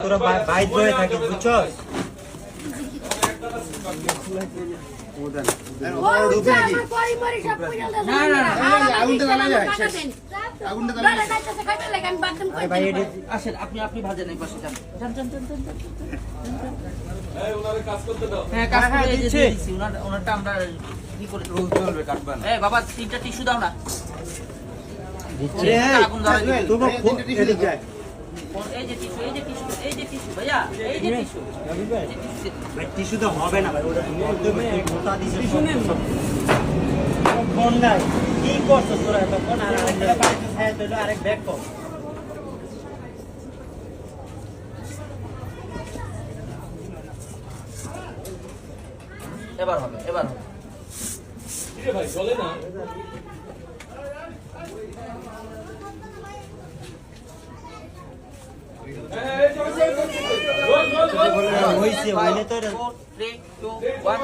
তোরা বাইর হয়ে থাকিস বুঝছস? আপনি ভাজেন এই পাশে যান। ওনারটা আমরা কি করে চলবে কাটবেন? বাবা 3টা টিস্যু দাও না। আগুন ধরাই দিবে। এই যে টিস্যু, এই যে টিস্যু, এই যে টিস্যু ভাইয়া, এই যে টিস্যু। ভাই টিস্যু তো হবে না ভাই, ওটা তুমি মোটা দিছিস টিস্যু নেই। ফোন নাই কি করছস তোরা তখন? আর আরেকটা বাড়িতে ছায়া দিলো, আরেক ব্যাগ কর। এবার হবে, এবার হবে। কি ভাই চলে না? হইছে হইলে তো 3 2 1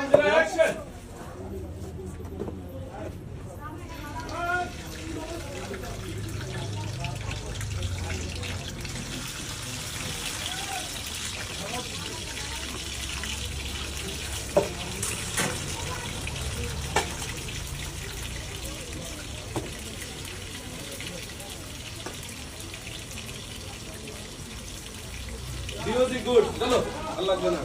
Music good. চলো, আল্লাহ জানা।